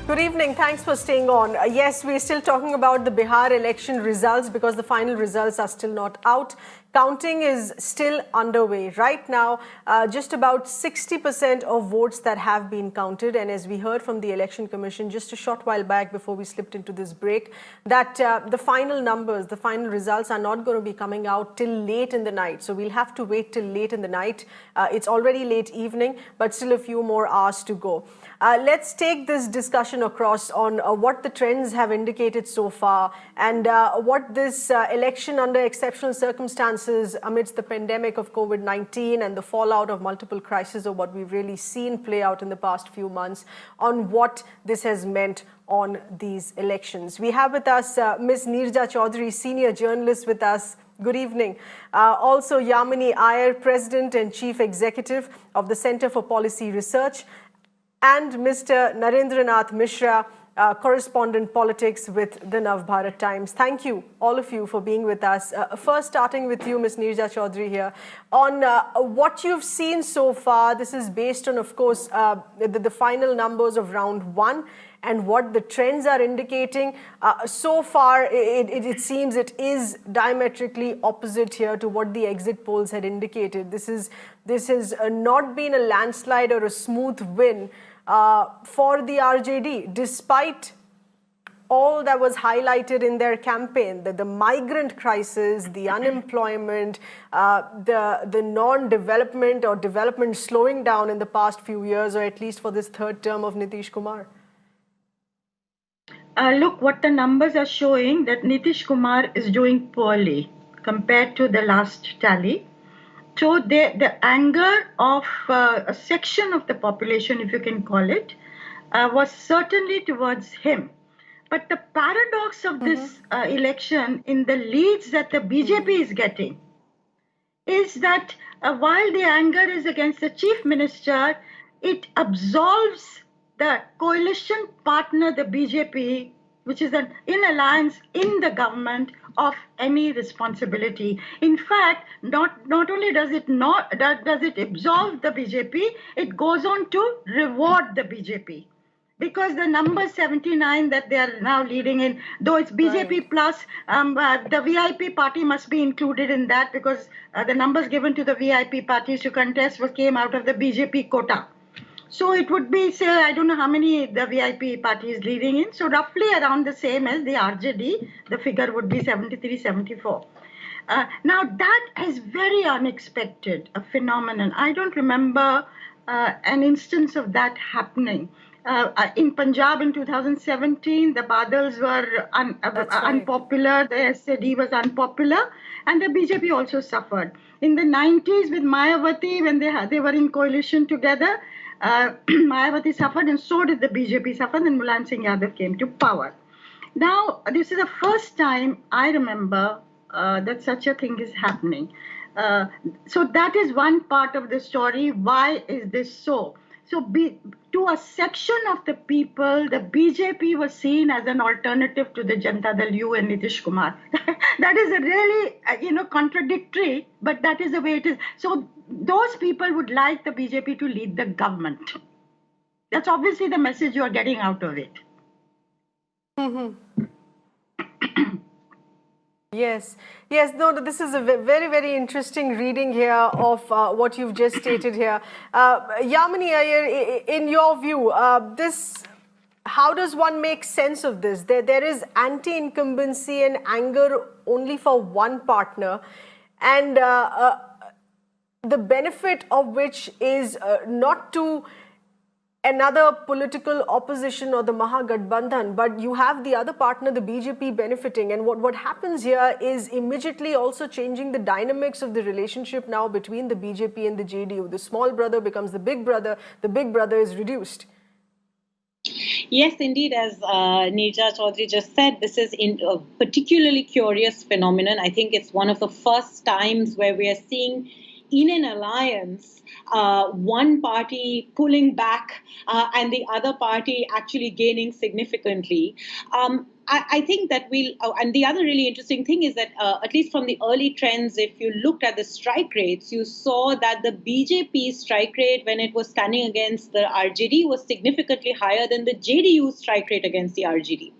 Good evening. Thanks for staying on. Yes, we're still talking about the Bihar election results because the final results are still not out. Counting is still underway. Right now, just about 60% of votes that have been counted. And as we heard from the Election Commission just a short while back before we slipped into this break, that the final numbers, the final results are not going to be coming out till late in the night. So we'll have to wait till late in the night. It's already late evening, but still a few more hours to go. Let's take this discussion across on what the trends have indicated so far and what this election under exceptional circumstances amidst the pandemic of COVID-19 and the fallout of multiple crises or what we've really seen play out in the past few months on what this has meant on these elections. We have with us Ms. Neerja Chaudhary, senior journalist with us. Good evening. Also Yamini Iyer, President and Chief Executive of the Center for Policy Research, and Mr. Narendranath Mishra, correspondent politics with the Navbharat Times. Thank you, all of you, for being with us. First, starting with you, Ms. Neerja Chaudhary here, on what you've seen so far. This is based on, of course, the final numbers of round one and what the trends are indicating. So far, it seems it is diametrically opposite here to what the exit polls had indicated. This has not been a landslide or a smooth win for the RJD, despite all that was highlighted in their campaign, the migrant crisis, the unemployment, the non-development or development slowing down in the past few years, or at least for this third term of Nitish Kumar. Look, what the numbers are showing that Nitish Kumar is doing poorly compared to the last tally. So the anger of a section of the population, if you can call it, was certainly towards him. But the paradox of this election in the leads that the BJP is getting is that while the anger is against the chief minister, it absolves the coalition partner, the BJP, which is in alliance in the government, of any responsibility. In fact, not only does it absolve the BJP, it goes on to reward the BJP. Because the number 79 that they are now leading in, though it's BJP plus, the VIP party must be included in that because the numbers given to the VIP parties to contest came out of the BJP quota. So it would be, say, I don't know how many the VIP party is leading in. So roughly around the same as the RJD, the figure would be 73, 74. Now that is very unexpected, a phenomenon. I don't remember an instance of that happening. In Punjab in 2017, the Badals were unpopular, the SAD was unpopular, and the BJP also suffered. In the 90s with Mayawati, when they were in coalition together, Mayawati suffered and so did the BJP suffer, and Mulayam Singh Yadav came to power. Now, this is the first time I remember that such a thing is happening. So that is one part of the story. Why is this so? So to a section of the people, the BJP was seen as an alternative to the Janata Dal U and Nitish Kumar. That is a really, contradictory, but that is the way it is. So those people would like the BJP to lead the government. That's obviously the message you are getting out of it. Yes, no, this is a very, very interesting reading here of what you've just stated here. Yamini Iyer, in your view, how does one make sense of this? There is anti-incumbency and anger only for one partner, and the benefit of which is not to another political opposition or the Mahagathbandhan, but you have the other partner, the BJP, benefiting. And what happens here is immediately also changing the dynamics of the relationship now between the BJP and the JDU. The small brother becomes the big brother is reduced. Yes, indeed, as Neerja Chaudhary just said, this is a particularly curious phenomenon. I think it's one of the first times where we are seeing in an alliance one party pulling back and the other party actually gaining significantly. I think that and the other really interesting thing is that at least from the early trends, if you looked at the strike rates, you saw that the BJP strike rate when it was standing against the RJD was significantly higher than the JDU strike rate against the RJD.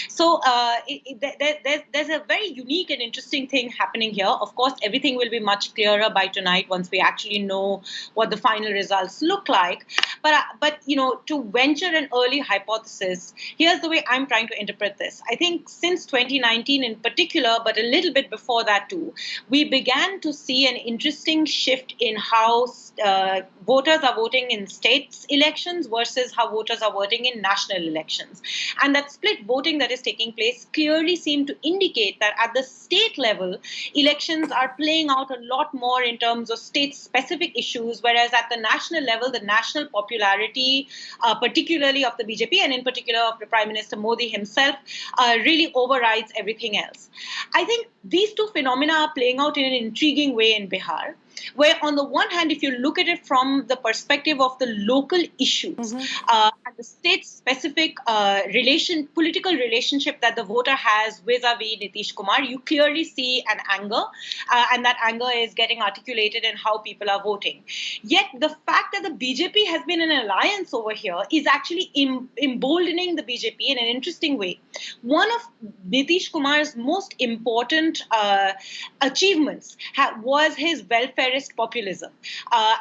So there's a very unique and interesting thing happening here. Of course, everything will be much clearer by tonight once we actually know what the final results look like. But to venture an early hypothesis, here's the way I'm trying to interpret this. I think since 2019 in particular, but a little bit before that too, we began to see an interesting shift in how voters are voting in states elections versus how voters are voting in national elections. And that split voting that is taking place clearly seemed to indicate that at the state level, elections are playing out a lot more in terms of state-specific issues, whereas at the national level, the national popularity, particularly of the BJP and in particular of the Prime Minister Modi himself, really overrides everything else. I think these two phenomena are playing out in an intriguing way in Bihar, where on the one hand, if you look at it from the perspective of the local issues and the state-specific political relationship that the voter has vis-a-vis Nitish Kumar, you clearly see an anger, and that anger is getting articulated in how people are voting. Yet the fact that the BJP has been an alliance over here is actually emboldening the BJP in an interesting way. One of Nitish Kumar's most important achievements was his welfarist populism.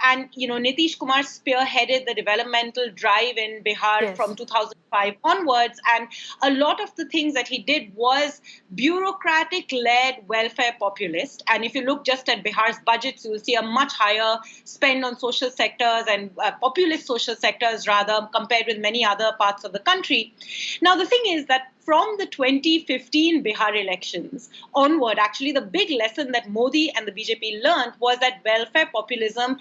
And Nitish Kumar spearheaded the developmental drive in Bihar from 2005 onwards. And a lot of the things that he did was bureaucratic-led welfare populist. And if you look just at Bihar's budgets, you will see a much higher spend on social sectors and populist social sectors rather compared with many other parts of the country. Now, the thing is that from the 2015 Bihar elections onward, actually the big lesson that Modi and the BJP learned was that welfare populism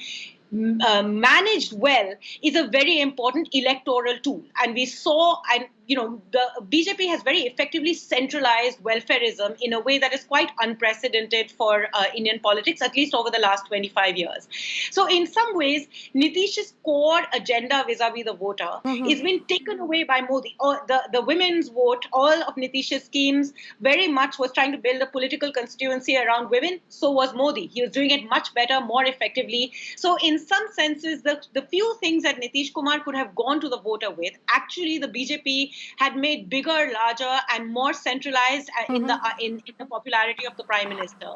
managed well is a very important electoral tool. And we saw, the BJP has very effectively centralized welfareism in a way that is quite unprecedented for Indian politics, at least over the last 25 years. So in some ways, Nitish's core agenda vis-a-vis the voter is been taken away by Modi. Or the women's vote, all of Nitish's schemes very much was trying to build a political constituency around women. So was Modi. He was doing it much better, more effectively. So in some senses, the few things that Nitish Kumar could have gone to the voter with, actually the BJP had made bigger, larger, and more centralized in the popularity of the Prime Minister,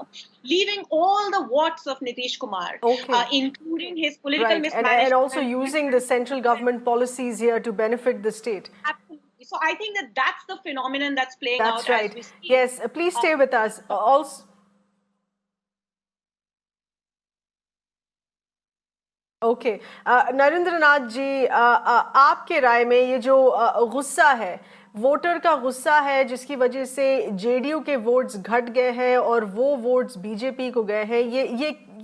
leaving all the warts of Nitish Kumar, including his political mismanagement. And also using the central government policies here to benefit the state. Absolutely. So I think that's the phenomenon that's playing out. That's right. As we speak. Yes, please stay with us. Also. Okay Narendra Nath ji, आपके राय में ये जो गुस्सा है, voter का गुस्सा है जिसकी वजह से जेडीयू के वोट्स घट गए हैं और वो वोट्स बीजेपी को गए हैं,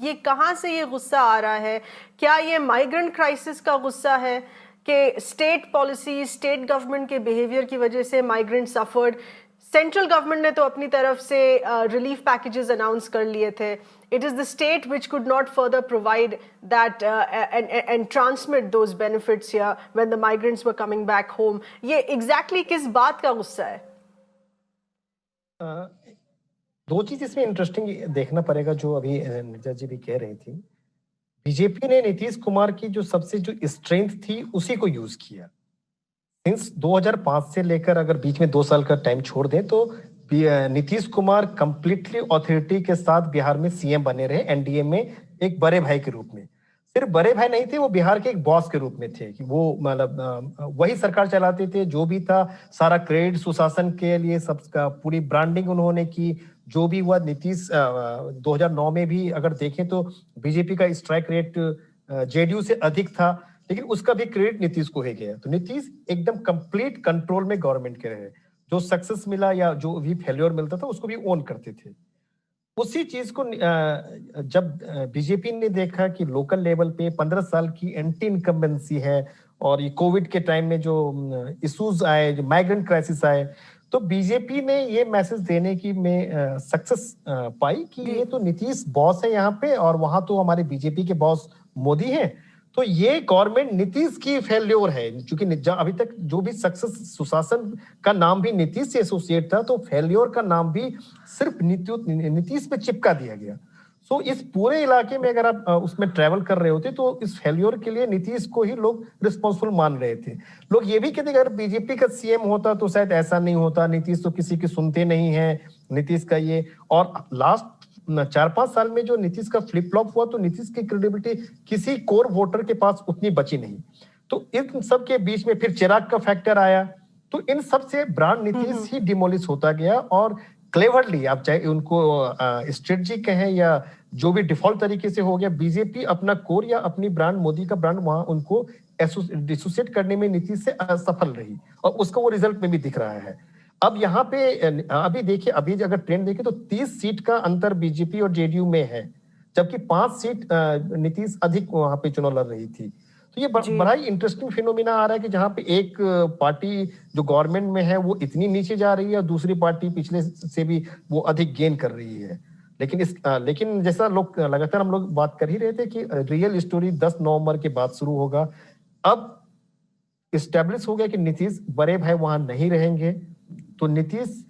ये कहाँ से ये गुस्सा आ रहा है? क्या ये माइग्रेंट क्राइसिस का गुस्सा है कि स्टेट पॉलिसी, स्टेट गवर्नमेंट के बिहेवियर की वजह से माइग्रेंट सफर्ड? सेंट्रल गवर्नमेंट ने तो अपनी तरफ से रिलीफ पैकेजेस अनाउंस कर लिए थे. It is the state which could not further provide that and transmit those benefits here when the migrants were coming back home. ये exactly किस बात का गुस्सा है? दो चीज इसमें इंटरेस्टिंग देखना पड़ेगा जो अभी नीरजा जी भी कह रही थी. बीजेपी ने नीतीश कुमार की जो सबसे जो स्ट्रेंथ थी उसी को यूज किया. सिंस 2005 से लेकर अगर बीच में 2 साल का टाइम छोड़ दें तो नीतीश कुमार कंप्लीटली ऑथोरिटी के साथ बिहार में सीएम बने रहे, एनडीए में एक बड़े भाई के रूप में. सिर्फ बड़े भाई नहीं थे, वो बिहार के एक बॉस के रूप में थे कि वो मतलब वही सरकार चलाते थे. जो भी था सारा क्रेडिट सुशासन के लिए सबका पूरी ब्रांडिंग उन्होंने की. जो भी हुआ नीतीश 2009 में भी अगर देखें तो बीजेपी का स्ट्राइक रेट जेडीयू से अधिक था, लेकिन उसका भी क्रेडिट नीतीश को ही गया. तो नीतीश एकदम कंप्लीट कंट्रोल में गवर्नमेंट के रहे. जो सक्सेस मिला या जो भी फेल्योर मिलता था उसको भी ओन करते थे. उसी चीज को जब बीजेपी ने देखा कि लोकल लेवल पे 15 साल की एंटी इनकम्बेंसी है और ये कोविड के टाइम में जो इश्यूज आए, जो माइग्रेंट क्राइसिस आए, तो बीजेपी ने ये मैसेज देने की में सक्सेस पाई कि ये तो नीतीश बॉस है यहाँ पे और वहां तो हमारे बीजेपी के बॉस मोदी हैं. तो ये गवर्नमेंट नीतीश की फेल्योर है, क्योंकि अभी तक जो भी सक्सेस सुशासन का नाम भी नीतीश से एसोसिएट था, तो फेल्योर का नाम भी सिर्फ नीतीश पे चिपका दिया गया। सो इस पूरे इलाके में अगर आप उसमें ट्रेवल कर रहे होते तो इस फेल्योर के लिए नीतीश को ही लोग रिस्पॉन्सिबल मान रहे थे। लोग ये भी कहते अगर बीजेपी का सीएम होता तो शायद ऐसा नहीं होता, नीतीश तो किसी की सुनते नहीं है, नीतीश का ये। और लास्ट 4-5 साल में जो नीतीश का फ्लिप फ्लॉप हुआ तो नीतीश की क्रेडिबिलिटी किसी कोर वोटर के पास उतनी बची नहीं। तो इन सब के बीच में फिर चिराग का फैक्टर आया, तो इन सब से ब्रांड नीतीश ही डिमोलिश होता गया। और क्लेवरली आप चाहे उनको स्ट्रेटजी कहें या जो भी डिफॉल्ट तरीके से हो गया, बीजेपी अपना कोर या अपनी ब्रांड, मोदी का ब्रांड वहां उनको डिसोसिएट करने में नीतीश से असफल रही, और उसका वो रिजल्ट में भी दिख रहा है। अब यहाँ पे अभी देखिए, अभी अगर ट्रेंड देखें तो 30 सीट का अंतर बीजेपी और जेडीयू में है, जबकि 5 सीट नीतीश अधिक वहां पे चुनाव लड़ रही थी। तो ये बड़ा ही इंटरेस्टिंग फिनोमिना आ रहा है कि जहां पे एक पार्टी जो गवर्नमेंट में है वो इतनी नीचे जा रही है, और दूसरी पार्टी पिछले से भी वो अधिक गेन कर रही है। लेकिन जैसा लोग लगातार हम लोग बात कर ही रहे थे कि रियल स्टोरी 10 नवंबर के बाद शुरू होगा। अब इस्टेब्लिश हो गया कि नीतीश बड़े भाई वहां नहीं रहेंगे, तो नीतीश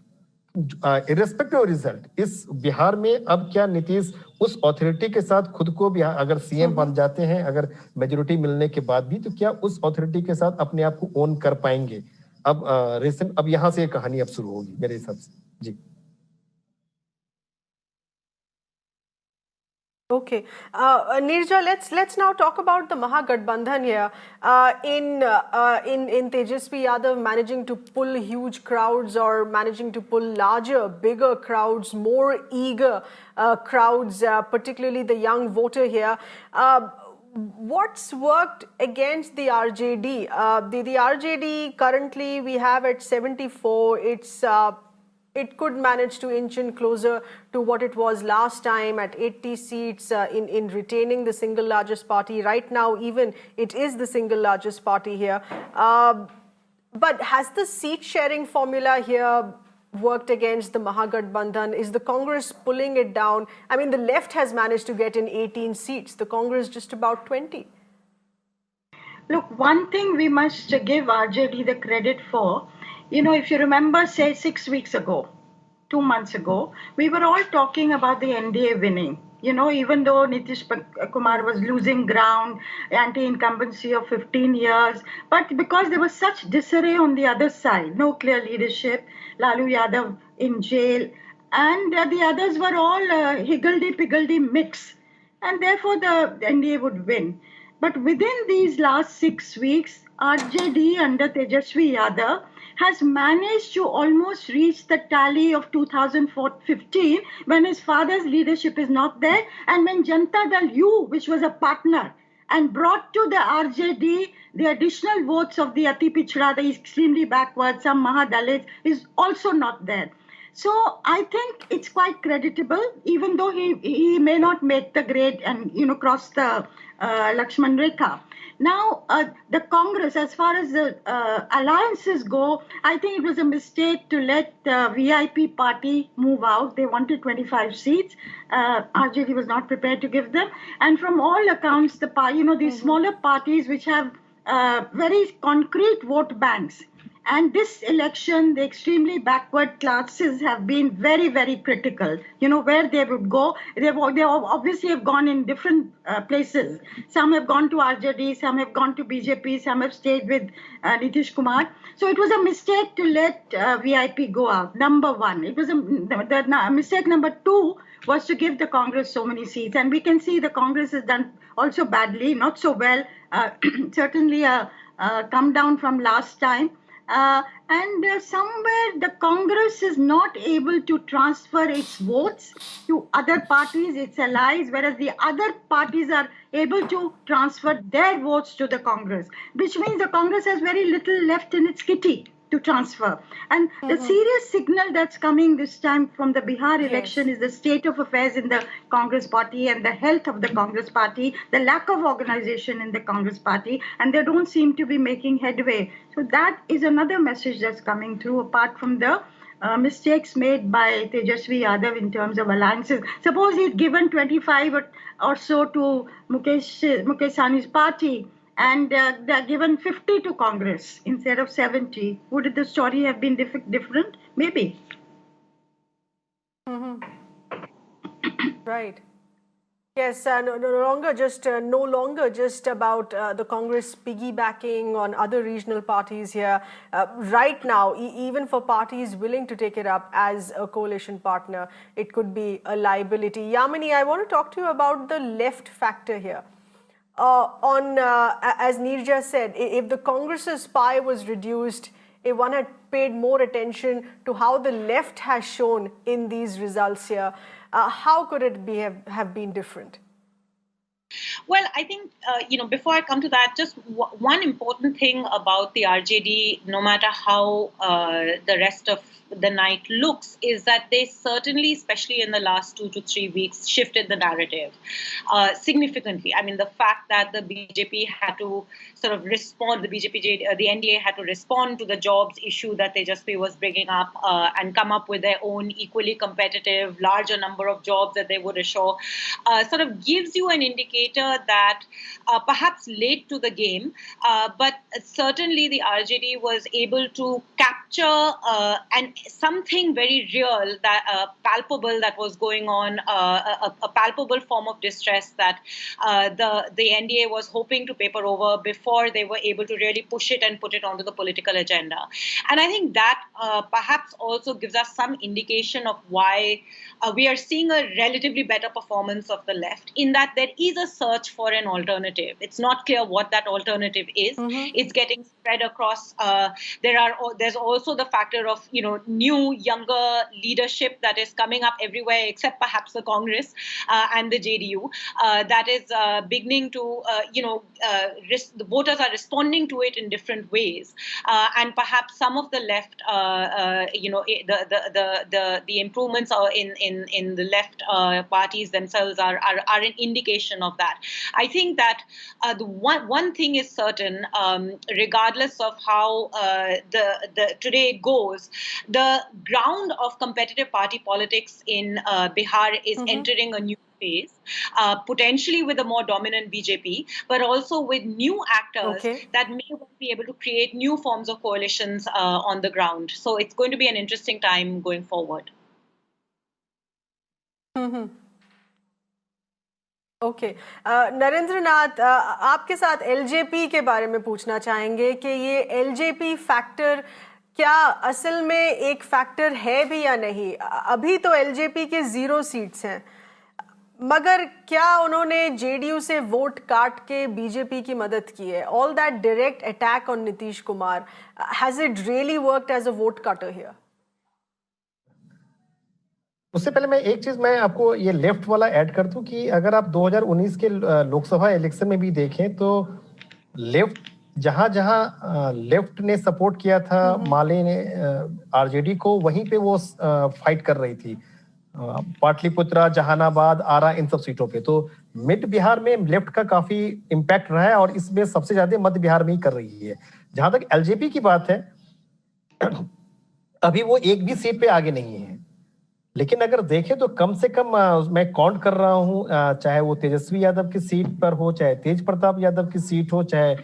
इरेस्पेक्टिव ऑफ रिजल्ट इस बिहार में अब क्या नीतीश उस अथॉरिटी के साथ खुद को भी, अगर सीएम बन जाते हैं, अगर मेजोरिटी मिलने के बाद भी, तो क्या उस अथॉरिटी के साथ अपने आप को ओन कर पाएंगे? अब यहाँ से कहानी अब शुरू होगी मेरे हिसाब से। जी Okay, Nirja, let's now talk about the Mahagathbandhan here. In Tejasvi Yadav managing to pull huge crowds, or managing to pull larger, bigger crowds, more eager crowds, particularly the young voter here. What's worked against the RJD? The RJD currently we have at 74. It could manage to inch in closer to what it was last time at 80 seats in retaining the single largest party. Right now, even it is the single largest party here. But has the seat sharing formula here worked against the Mahagathbandhan? Is the Congress pulling it down? I mean, the left has managed to get in 18 seats, the Congress just about 20. Look, one thing we must give RJD the credit for, you know, if you remember, say 6 weeks ago, 2 months ago, we were all talking about the NDA winning. You know, even though Nitish Kumar was losing ground, anti-incumbency of 15 years, but because there was such disarray on the other side, no clear leadership, Lalu Yadav in jail, and the others were all higgledy-piggledy mix, and therefore the NDA would win. But within these last 6 weeks, RJD under Tejasvi Yadav has managed to almost reach the tally of 2015 when his father's leadership is not there, and when Janata Dal U, which was a partner, and brought to the RJD the additional votes of the Ati Pichhda, the extremely backward, some Mahadalits, is also not there. So I think it's quite creditable, even though he may not make the grade and, you know, cross the Lakshman Rekha. Now, the Congress, as far as the alliances go, I think it was a mistake to let the VIP party move out. They wanted 25 seats. RJD was not prepared to give them. And from all accounts, these smaller parties which have very concrete vote banks. And this election, the extremely backward classes have been very, very critical. You know, where they would go, they obviously have gone in different places. Some have gone to RJD, some have gone to BJP, some have stayed with Nitish Kumar. So it was a mistake to let VIP go out, number one. It was mistake number two was to give the Congress so many seats. And we can see the Congress has done also badly, not so well, certainly come down from last time. Somewhere the Congress is not able to transfer its votes to other parties, its allies, whereas the other parties are able to transfer their votes to the Congress, which means the Congress has very little left in its kitty to transfer. And the serious signal that's coming this time from the Bihar election is the state of affairs in the Congress party and the health of the Congress party, the lack of organization in the Congress party, and they don't seem to be making headway. So that is another message that's coming through, apart from the mistakes made by Tejasvi Yadav in terms of alliances. Suppose he'd given 25 or so to Mukesh Sahni's party and they're given 50 to Congress instead of 70. Would the story have been different? Maybe. Right. Yes, no longer just about the Congress piggybacking on other regional parties here. Right now, even for parties willing to take it up as a coalition partner, it could be a liability. Yamini, I want to talk to you about the left factor here. As Neerja said, if the Congress's pie was reduced, if one had paid more attention to how the left has shown in these results here, how could it have been different? Well, I think, before I come to that, just one important thing about the RJD, no matter how the rest of the night looks, is that they certainly, especially in the last 2 to 3 weeks, shifted the narrative significantly. I mean, the fact that the BJP had to sort of respond, the NDA had to respond to the jobs issue that Tejasvi was bringing up and come up with their own equally competitive, larger number of jobs that they would assure, sort of gives you an indicator that perhaps late to the game, but certainly the RJD was able to capture something very real, that palpable that was going on, a palpable form of distress that the NDA was hoping to paper over before they were able to really push it and put it onto the political agenda. And I think that perhaps also gives us some indication of why we are seeing a relatively better performance of the left, in that there is a search for an alternative. It's not clear what that alternative is. It's getting spread across. There's also the factor of new, younger leadership that is coming up everywhere, except perhaps the Congress and the JDU. That is beginning to, the voters are responding to it in different ways, and perhaps some of the left, the improvements are in the left parties themselves are an indication of that. I think that the one thing is certain, regardless of how the today goes, the ground of competitive party politics in Bihar is entering a new phase, potentially with a more dominant BJP, but also with new actors that may be able to create new forms of coalitions on the ground. So it's going to be an interesting time going forward. Okay Narendra Nath, आपके साथ LJP के बारे में पूछना चाहेंगे कि ये LJP factor क्या असल में एक फैक्टर है भी या नहीं? अभी तो एलजेपी के 0 सीट्स हैं, मगर क्या उन्होंने जेडीयू से वोट काट के बीजेपी की मदद की है? All that direct attack on Nitish Kumar, has it really worked as a vote cutter here? उससे पहले मैं एक चीज मैं आपको ये लेफ्ट वाला ऐड कर दूं कि अगर आप 2019 के लोकसभा इलेक्शन में भी देखें तो लेफ्ट जहां लेफ्ट ने सपोर्ट किया था माले ने आरजेडी को, वहीं पे वो फाइट कर रही थी। पाटलिपुत्रा, जहानाबाद, आरा, इन सब सीटों पे। तो मिड बिहार में लेफ्ट का काफी इम्पैक्ट रहा है और इसमें सबसे ज्यादा मध्य बिहार में ही कर रही है। जहां तक एलजेपी की बात है, अभी वो एक भी सीट पे आगे नहीं है, लेकिन अगर देखें तो कम से कम मैं काउंट कर रहा हूं, चाहे वो तेजस्वी यादव की सीट पर हो, चाहे तेज प्रताप यादव की सीट हो, चाहे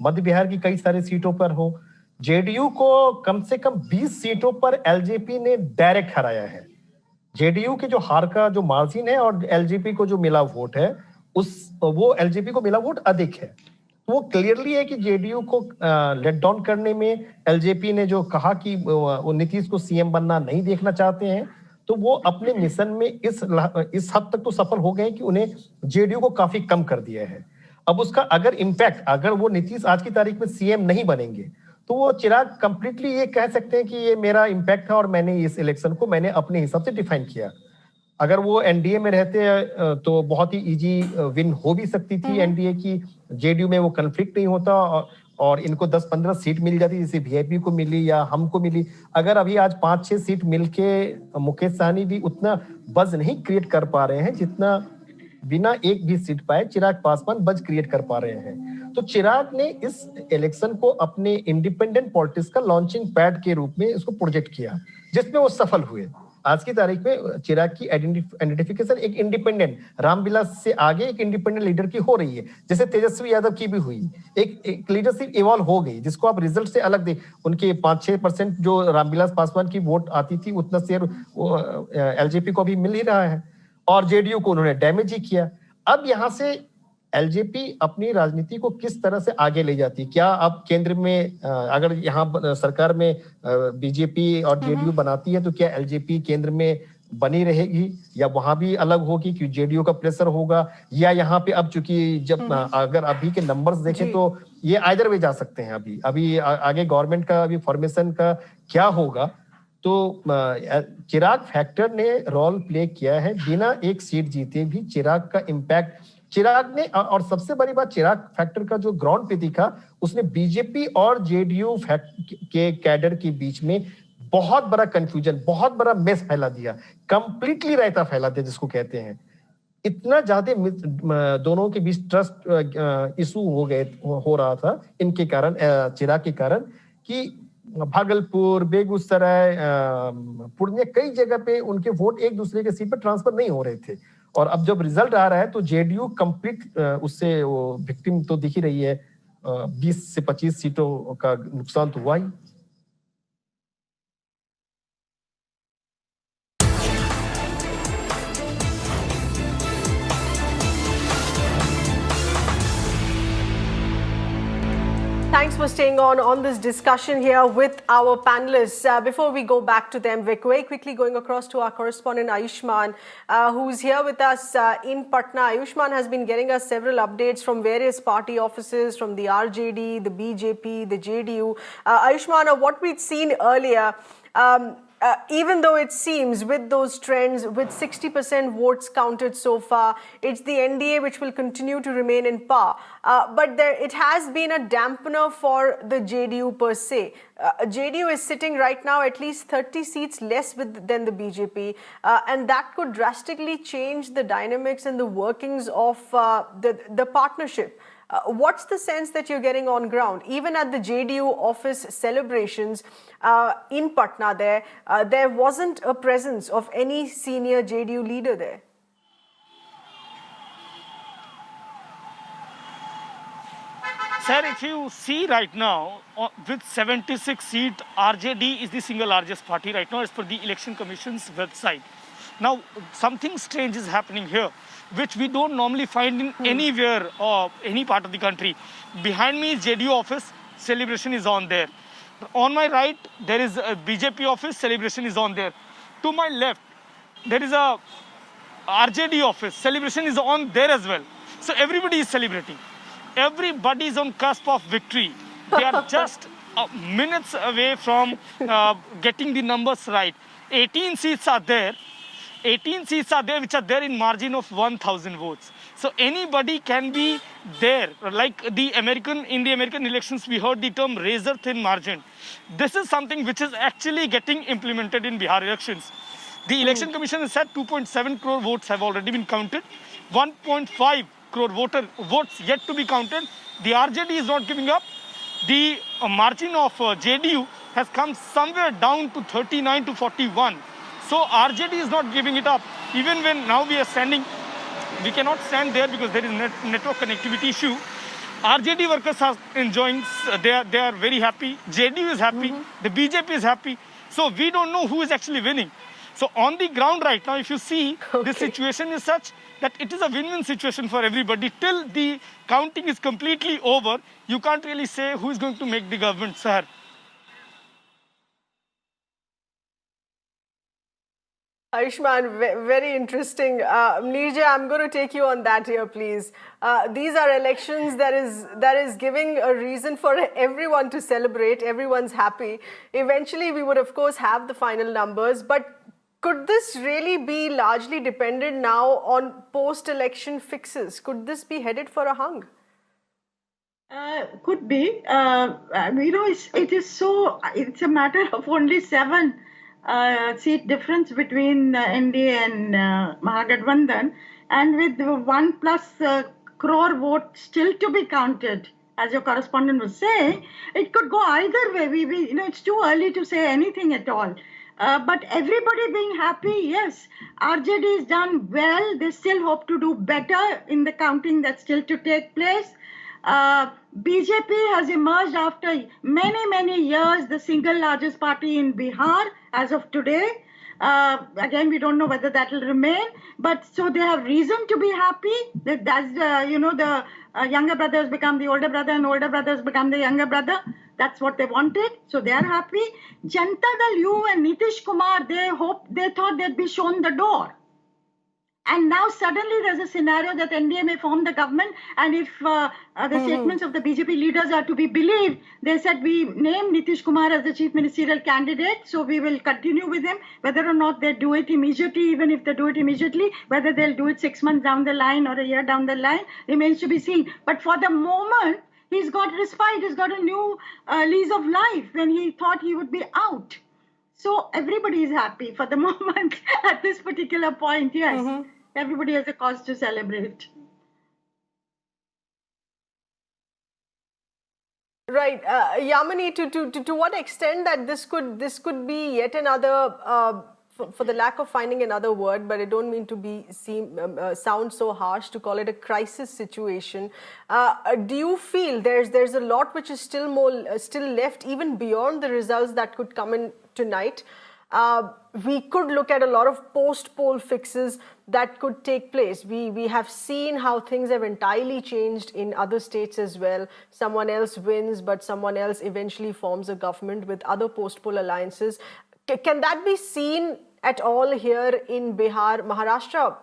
मध्य बिहार की कई सारी सीटों पर हो, जेडीयू को कम से कम 20 सीटों पर एलजेपी ने डायरेक्ट हराया है। जेडीयू के जो हार का जो मार्जिन है और एलजेपी को जो मिला वोट है, वो एलजेपी को मिला वोट अधिक है। वो क्लियरली है कि जेडीयू को लेट डाउन करने में एलजेपी ने जो कहा कि वो नीतीश को सीएम बनना नहीं देखना चाहते हैं, तो वो अपने मिशन में इस हद तक तो सफल हो गए कि उन्हें जेडीयू को काफी कम कर दिया है। अब उसका अगर इम्पैक्ट, अगर वो नीतीश आज की तारीख में सीएम नहीं बनेंगे तो वो चिराग कंप्लीटली ये कह सकते हैं कि ये मेरा इम्पैक्ट है और मैंने इस इलेक्शन को मैंने अपने हिसाब से डिफाइन किया। अगर वो एनडीए में रहते तो बहुत ही इजी विन हो भी सकती थी एनडीए की, जेडीयू में वो कन्फ्लिक्ट नहीं होता और इनको 10-15 सीट मिल जाती, जैसे वीआईपी को मिली या हमको मिली। अगर अभी आज 5-6 सीट मिलके मुकेश सहनी भी उतना बज नहीं क्रिएट कर पा रहे हैं जितना बिना एक भी सीट पाए चिराग पासवान बज क्रिएट कर पा रहे हैं। तो चिराग ने इस इलेक्शन को अपने इंडिपेंडेंट पॉलिटिक्स का लॉन्चिंग पैड के रूप में इसको प्रोजेक्ट किया, जिसमें वो सफल हुए। आज की तारीख में चिराग की आइडेंटिफिकेशन एक इंडिपेंडेंट, रामविलास से आगे एक इंडिपेंडेंट लीडर की हो रही है, जैसे तेजस्वी यादव की भी हुई। एक लीडरशिप इवॉल्व हो गई, जिसको आप रिजल्ट से अलग दे। उनके 5-6% जो रामविलास पासवान की वोट आती थी, उतना शेयर एलजेपी को भी मिल ही रहा है, और जेडीयू को उन्होंने डैमेज ही किया। अब यहाँ से एलजेपी अपनी राजनीति को किस तरह से आगे ले जाती? क्या अब केंद्र में अगर यहाँ सरकार में बीजेपी और जेडीयू बनाती है, तो क्या एलजेपी केंद्र में बनी रहेगी, या वहां भी अलग होगी कि जेडीयू का प्रेशर होगा? या यहाँ पे अब चूंकि जब अगर अभी के नंबर्स देखें तो ये आइदर वे जा सकते हैं। अभी आगे गवर्नमेंट का अभी फॉर्मेशन का क्या होगा, तो चिराग फैक्टर ने रोल प्ले किया है। बिना एक सीट जीते भी चिराग का इम्पैक्ट, चिराग ने, और सबसे बड़ी बात, चिराग फैक्टर का जो ग्राउंड पे दिखा, उसने बीजेपी और जेडीयू के कैडर के बीच में बहुत बड़ा कंफ्यूजन, बहुत बड़ा मेस फैला दिया, कंप्लीटली रायता फैला दिया जिसको कहते हैं। इतना ज्यादा दोनों के बीच ट्रस्ट इशू हो रहा था इनके कारण, चिराग के कारण, कि भागलपुर, बेगूसराय, पूर्णिया, कई जगह पे उनके वोट एक दूसरे के सीट पर ट्रांसफर नहीं हो रहे थे। और अब जब रिजल्ट आ रहा है तो जेडीयू कंप्लीट उससे वो विक्टिम तो दिख ही रही है। 20 से 25 सीटों का नुकसान तो हुआ ही। Thanks for staying on this discussion here with our panelists. Before we go back to them, we're very quickly going across to our correspondent Ayushman, who's here with us in Patna. Ayushman has been getting us several updates from various party offices, from the RJD, the BJP, the JDU. Ayushman, what we'd seen earlier, even though it seems with those trends, with 60% votes counted so far, it's the NDA which will continue to remain in power. But it has been a dampener for the JDU per se. JDU is sitting right now at least 30 seats less than the BJP, and that could drastically change the dynamics and the workings of the partnership. What's the sense that you're getting on ground? Even at the JDU office celebrations in Patna, there wasn't a presence of any senior JDU leader there. Sir, if you see right now, with 76 seats, RJD is the single largest party right now as per the Election Commission's website. Now, something strange is happening here, which we don't normally find in anywhere or any part of the country. Behind me is JDU office, celebration is on there. On my right, there is a BJP office, celebration is on there. To my left, there is a RJD office, celebration is on there as well. So everybody is celebrating. Everybody is on cusp of victory. They are just minutes away from getting the numbers right. 18 seats are there. 18 seats are there which are there in margin of 1,000 votes. So anybody can be there. Like in the American elections, we heard the term razor thin margin. This is something which is actually getting implemented in Bihar elections. The Election Commission has said 2.7 crore votes have already been counted. 1.5 crore votes yet to be counted. The RJD is not giving up. The margin of JDU has come somewhere down to 39 to 41. So RJD is not giving it up. Even when now we are standing, we cannot stand there because there is network connectivity issue. RJD workers are enjoying, they are very happy. JDU is happy, the BJP is happy. So we don't know who is actually winning. So on the ground right now, if you see, the situation is such that it is a win-win situation for everybody. Till the counting is completely over, you can't really say who is going to make the government, sir. Ayushman, very interesting. Neerja, I'm going to take you on that here, please. These are elections that is giving a reason for everyone to celebrate. Everyone's happy. Eventually, we would, of course, have the final numbers. But could this really be largely dependent now on post-election fixes? Could this be headed for a hung? Could be. It's a matter of only 7 seat difference between NDA and Mahagathbandhan, and with 1+ crore vote still to be counted as your correspondent was saying, it could go either way. It's too early to say anything at all. But everybody being happy, yes, RJD is done well. They still hope to do better in the counting that's still to take place. BJP has emerged after many years, the single largest party in Bihar as of today. Again, we don't know whether that will remain, but so they have reason to be happy. That's the younger brother has become the older brother, and older brother has become the younger brother. That's what they wanted, so they are happy. Janata Dal U and Nitish Kumar, they thought they'd be shown the door. And now suddenly there's a scenario that NDA may form the government, and if the statements of the BJP leaders are to be believed, they said we named Nitish Kumar as the chief ministerial candidate, so we will continue with him. Whether or not they do it immediately, even if they do it immediately, whether they'll do it 6 months down the line or a year down the line, remains to be seen. But for the moment, he's got respite, he's got a new lease of life when he thought he would be out. So everybody is happy for the moment at this particular point, yes. Everybody has a cause to celebrate. Right, Yamini, to what extent that this could be yet another, for the lack of finding another word, but I don't mean to sound so harsh to call it a crisis situation. Do you feel there's a lot which is still left even beyond the results that could come in tonight? We could look at a lot of post-poll fixes that could take place. We have seen how things have entirely changed in other states as well. Someone else wins, but someone else eventually forms a government with other post-poll alliances. Can that be seen at all here in Bihar? Maharashtra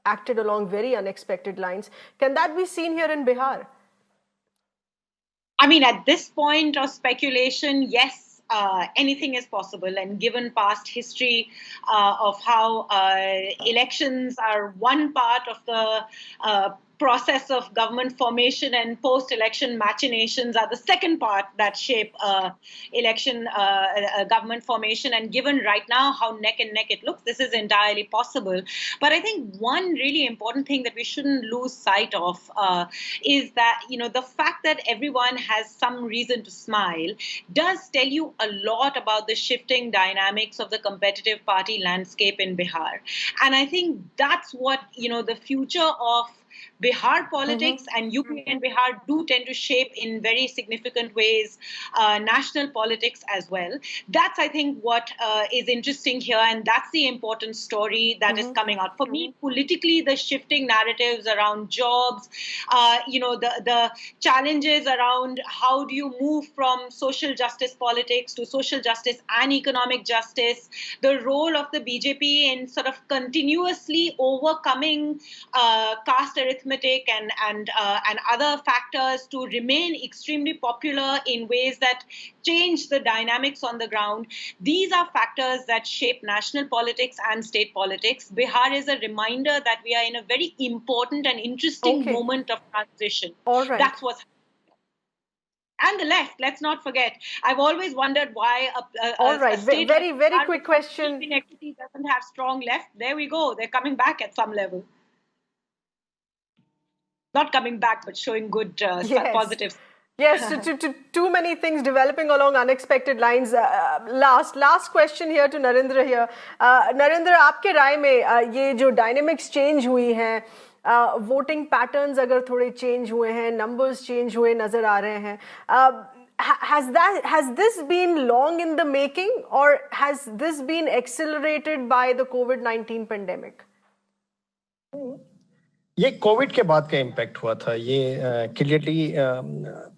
acted along very unexpected lines. Can that be seen here in Bihar? I mean, at this point of speculation, yes. Anything is possible, and given past history of how elections are one part of the process of government formation and post-election machinations are the second part that shape election government formation. And given right now how neck and neck it looks, this is entirely possible. But I think one really important thing that we shouldn't lose sight of is that, the fact that everyone has some reason to smile does tell you a lot about the shifting dynamics of the competitive party landscape in Bihar. And I think that's what, the future of Bihar politics and UP and Bihar do tend to shape in very significant ways national politics as well. That's, I think, what is interesting here, and that's the important story that is coming out. For me, politically, the shifting narratives around jobs, the challenges around how do you move from social justice politics to social justice and economic justice, the role of the BJP in sort of continuously overcoming caste arithmetic and other factors to remain extremely popular in ways that change the dynamics on the ground. These are factors that shape national politics and state politics. Bihar is a reminder that we are in a very important and interesting moment of transition. All right. That's what's and the left, let's not forget. I've always wondered why a state very quick question. Equity doesn't have strong left. There we go. They're coming back at some level. Not coming back, but showing good positives. Yes, to too many things developing along unexpected lines. Last question here to Narendra here. Narendra, आपके राय में ये जो dynamics change हुई हैं, voting patterns अगर थोड़े change हुए हैं, numbers change हुए नजर आ रहे हैं, has this been long in the making, or has this been accelerated by the COVID-19 pandemic? ये कोविड के बाद का इम्पैक्ट हुआ था। ये क्लियरली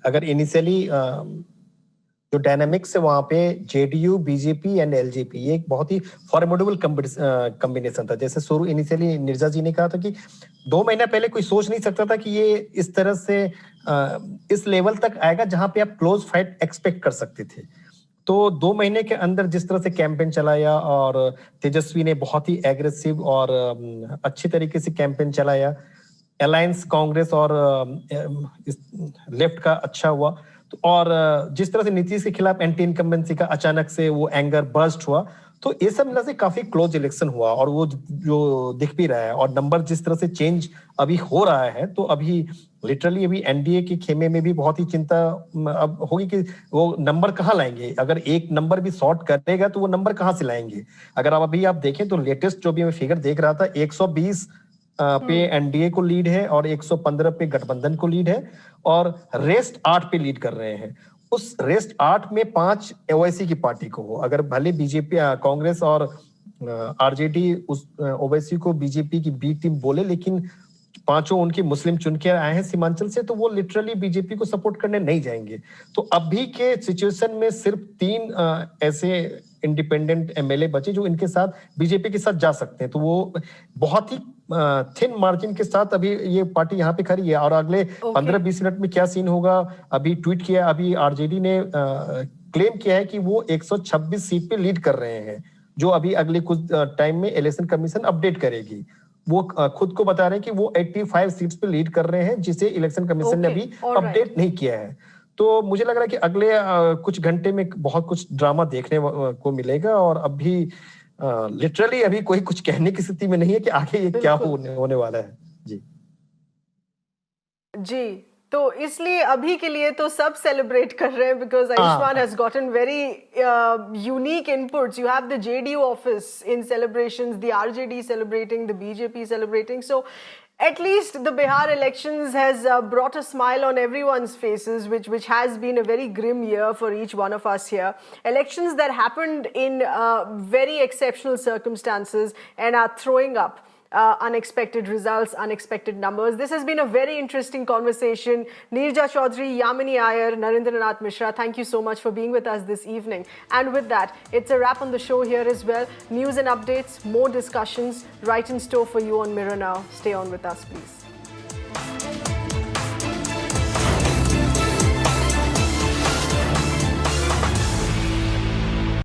अगर इनिशियली जो डायनामिक्स है वहां पे जेडीयू, बीजेपी एंड एलजेपी, ये एक बहुत ही फॉर्मिडेबल कॉम्बिनेशन था। जैसे शुरू इनिशियली नीरजा जी ने कहा था कि 2 महीना पहले कोई सोच नहीं सकता था कि ये इस तरह से इस लेवल तक आएगा जहां पे आप क्लोज फाइट एक्सपेक्ट कर सकते थे। तो 2 महीने के अंदर जिस तरह से कैंपेन चलाया और तेजस्वी ने बहुत ही एग्रेसिव और अच्छी तरीके से कैंपेन चलाया, अलायंस कांग्रेस और लेफ्ट का अच्छा हुआ, तो और जिस तरह से नीतीश के खिलाफ एंटी इनकम्बेंसी का अचानक से वो एंगर बर्स्ट हुआ, तो ये सब मिला से काफी क्लोज इलेक्शन हुआ और वो जो दिख भी रहा है और नंबर जिस तरह से चेंज अभी हो रहा है, तो अभी लिटरली अभी एनडीए के खेमे में भी बहुत ही चिंता अब होगी कि वो नंबर कहाँ लाएंगे। अगर एक नंबर भी शॉर्ट करेगा तो वो नंबर कहाँ से लाएंगे। अगर आप देखें तो लेटेस्ट जो भी मैं फिगर देख रहा था, 120 पे एनडीए को लीड है और 115 पे गठबंधन को लीड है और रेस्ट 8 पे लीड कर रहे हैं। उस रेस्ट 8 में 5 ओवैसी की पार्टी को हो। अगर भले बीजेपी, कांग्रेस और आरजेडी उस ओवैसी को बीजेपी की बी टीम बोले, लेकिन पांचों उनके मुस्लिम चुन के आए हैं सीमांचल से, तो वो लिटरली बीजेपी को सपोर्ट करने नहीं जाएंगे। तो अभी के सिचुएशन में सिर्फ 3 ऐसे इंडिपेंडेंट एमएलए बचे जो इनके साथ बीजेपी के साथ जा सकते हैं। तो वो बहुत ही थिन मार्जिन के साथ अभी ये पार्टी यहाँ पे खड़ी है और अगले 15-20 मिनट में क्या सीन होगा। अभी ट्वीट किया, अभी आरजेडी ने क्लेम किया है कि वो 126 सीट पे लीड कर रहे हैं, जो अभी अगले कुछ टाइम में इलेक्शन कमीशन अपडेट करेगी। वो खुद को बता रहे हैं कि वो 85 सीट्स पे लीड कर रहे हैं, जिसे इलेक्शन कमीशन ने अभी अपडेट नहीं किया है। तो मुझे लग रहा है कि अगले कुछ घंटे में बहुत कुछ ड्रामा देखने को मिलेगा और अभी लिटरली अभी कोई कुछ कहने की स्थिति में नहीं है कि आगे ये क्या होने वाला है। जी, तो इसलिए अभी के लिए तो सब सेलिब्रेट कर रहे हैं because Ayushman has gotten very unique inputs. You have the JDU office in celebrations, the RJD celebrating, the BJP celebrating. So at least the Bihar elections has brought a smile on everyone's faces, which has been a very grim year for each one of us here. Elections that happened in very exceptional circumstances and are throwing up unexpected results, unexpected numbers. This has been a very interesting conversation. Neerja Chaudhary, Yamini Iyer, Narendranath Mishra, thank you so much for being with us this evening. And with that, it's a wrap on the show here as well. News and updates, more discussions right in store for you on Mirror Now. Stay on with us, please.